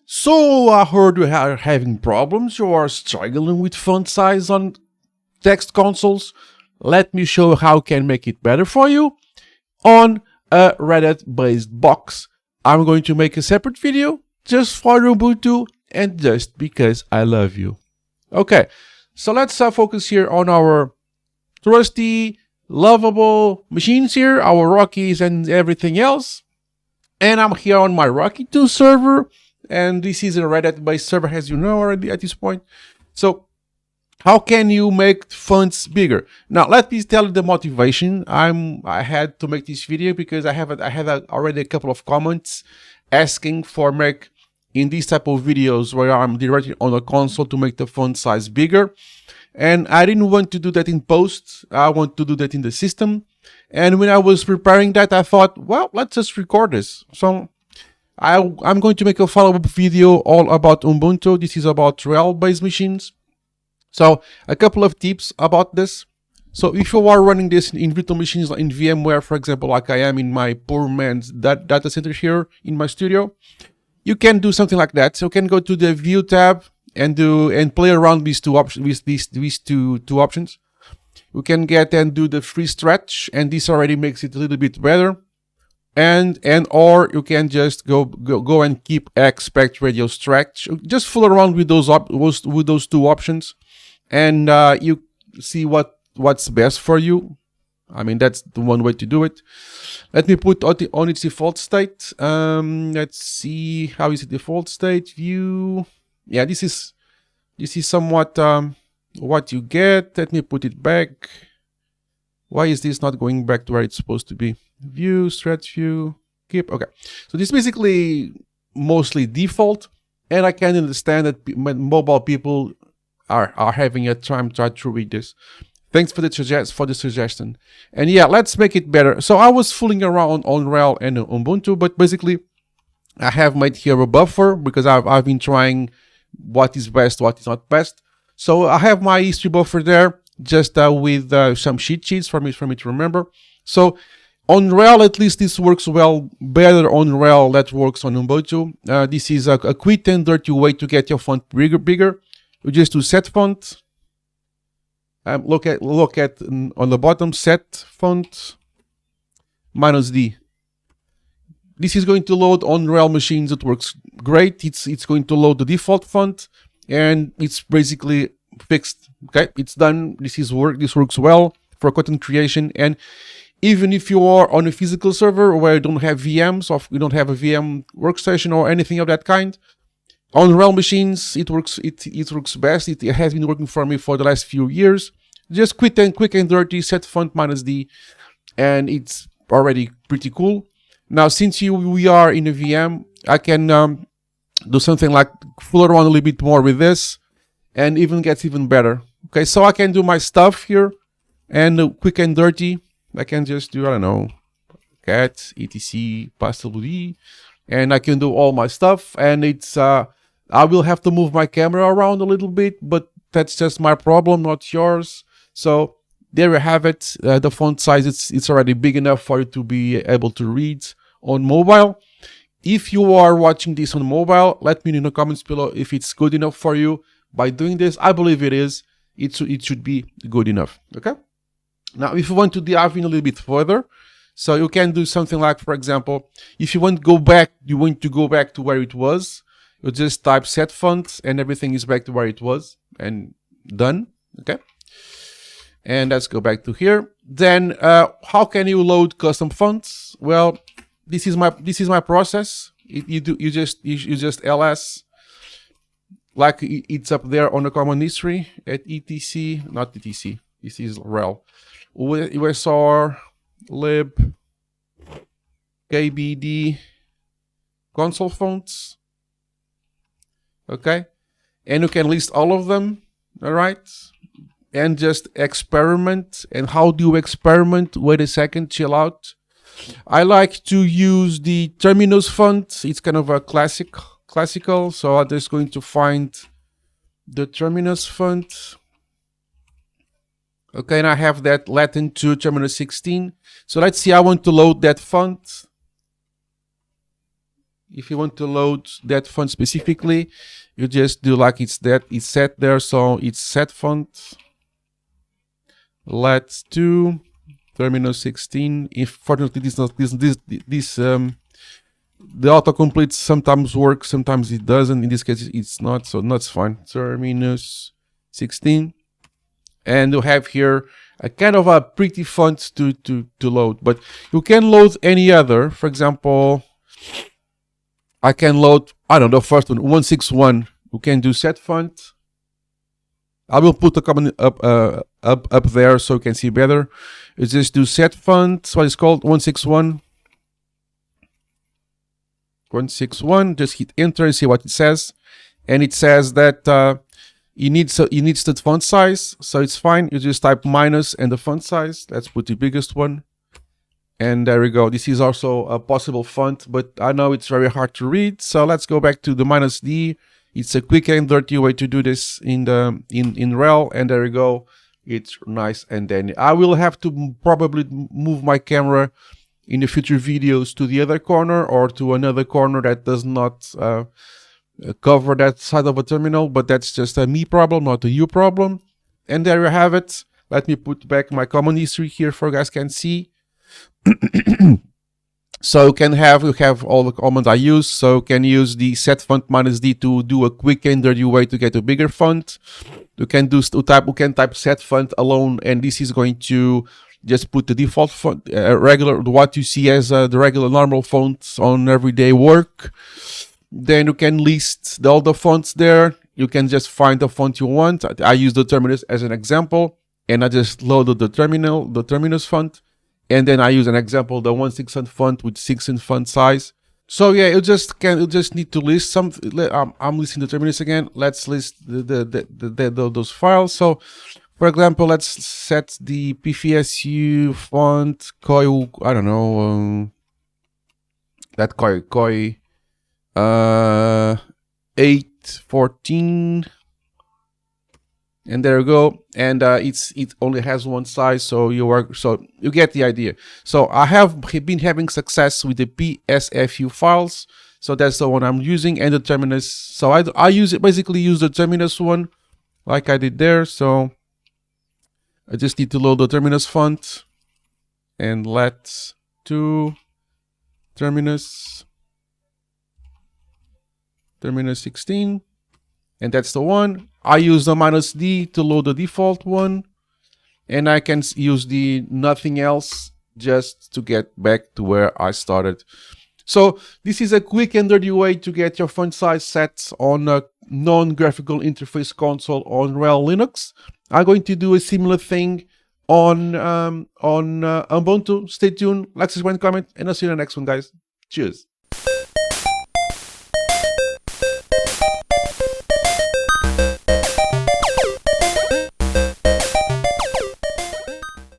So I heard you are having problems, you are struggling with font size on text consoles. Let me show you how I can make it better for you on a Reddit based box. I'm going to make a separate video just for Ubuntu and just because I love you. Okay, so let's focus here on our trusty, lovable machines here, our Rockies and everything else. And I'm here on my Rocky 2 server. And this is a Reddit-based server, as you know already at this point. So how can you make fonts bigger? Now, let me tell you the motivation. I had to make this video because I had already a couple of comments asking for make in these type of videos where I'm directly on the console to make the font size bigger. And I didn't want to do that in post. I want to do that in the system. And when I was preparing that, I thought, well, let's just record this. So I'm going to make a follow-up video all about Ubuntu. This is about RHEL-based machines. So a couple of tips about this. So if you are running this in virtual machines in VMware, for example, like I am in my poor man's data center here in my studio, you can do something like that. So you can go to the View tab and play around these two options. These two options. You can get and do the free stretch, and this already makes it a little bit better. Or you can just go and keep expect radio stretch. Just fool around with those two options, and you see what's best for you. I mean, that's the one way to do it. Let me put on its default state. Let's see, how is it default state? View. Yeah, this is somewhat what you get. Let me put it back. Why is this not going back to where it's supposed to be? View, stretch view, keep. Okay, so this is basically mostly default, and I can understand that mobile people are having a time try to read this. Thanks for the suggestion. And yeah, let's make it better. So I was fooling around on RHEL and Ubuntu, but basically I have made here a buffer because I've been trying what is best, what is not best. So I have my history buffer there, just with some cheat sheets for me to remember. So on RHEL, at least this works well, better on RHEL that works on Ubuntu. This is a quick and dirty way to get your font bigger. You just do set font. Look at on the bottom, set font -D. This is going to load on RHEL machines. It works great. It's going to load the default font, and it's basically fixed. Okay, it's done. This works well for content creation. And even if you are on a physical server where you don't have VMs, or you don't have a VM workstation or anything of that kind, on RHEL machines it works. It works best. It has been working for me for the last few years. Just quick and dirty, set font -D, and it's already pretty cool. Now, since we are in a VM, I can do something like fool around a little bit more with this, and even gets even better. Okay, so I can do my stuff here, and quick and dirty. I can just do, I don't know, cat etc pastel, and I can do all my stuff. And it's I will have to move my camera around a little bit, but that's just my problem, not yours. So there you have it. The font size, it's already big enough for you to be able to read on mobile. If you are watching this on mobile, let me know in the comments below if it's good enough for you. By doing this, I believe it is. It should be good enough. Okay. Now, if you want to dive in a little bit further, so you can do something like, for example, if you want to go back to where it was, you just type set font, and everything is back to where it was, and done. Okay. And let's go back to here. Then, how can you load custom fonts? Well, this is my process. You just ls, like it's up there on the common history at etc, not etc. This is RHEL. USR lib kbd console fonts. Okay, and you can list all of them. All right. And just experiment. And how do you experiment? Wait a second, chill out. I like to use the Terminus font. It's kind of a classical. So I'm just going to find the Terminus font. Okay, and I have that Latin to Terminus 16. So let's see, I want to load that font. If you want to load that font specifically, you just do like it's set there. So it's set font. Let's do terminus 16. If fortunately the autocomplete sometimes works, sometimes it doesn't. In this case, it's not, so that's fine. Terminus 16, and you have here a kind of a pretty font to load. But you can load any other. For example, I can load, I don't know, the first one, 161. You can do set font. I will put the comment up there so you can see better. You just do set font, what is called 161. 161, just hit enter and see what it says. And it says that it needs the font size, so it's fine. You just type minus and the font size. Let's put the biggest one. And there we go. This is also a possible font, but I know it's very hard to read. So let's go back to the -D. It's a quick and dirty way to do this in RHEL, and there we go. It's nice and dandy. I will have to probably move my camera in the future videos to the other corner or to another corner that does not cover that side of a terminal, but that's just a me problem, not a you problem. And there you have it. Let me put back my command history here for you guys can see. So you have all the commands I use. So you can use the set font -D to do a quick and dirty way to get a bigger font. You can type set font alone, and this is going to just put the default font, what you see as the regular normal fonts on everyday work. Then you can list all the fonts there. You can just find the font you want. I use the terminus as an example, and I just loaded the terminus font. And then I use an example, the 1/6 font with 16 font size. So yeah, you just need to list some. I'm listing the terminus again. Let's list those files. So, for example, let's set the PFSU font Koi. I don't know that Koi 814. And there you go, and it only has one size, so you get the idea. So I have been having success with the PSFU files, so that's the one I'm using, and the terminus. So I basically use the terminus one, like I did there. So I just need to load the terminus font, and let's do terminus 16. And that's the one. I use the -D to load the default one, and I can use the nothing else just to get back to where I started. So this is a quick and dirty way to get your font size set on a non-graphical interface console on RHEL Linux. I'm going to do a similar thing on Ubuntu. Stay tuned, like, subscribe, comment, and I'll see you in the next one, guys. Cheers.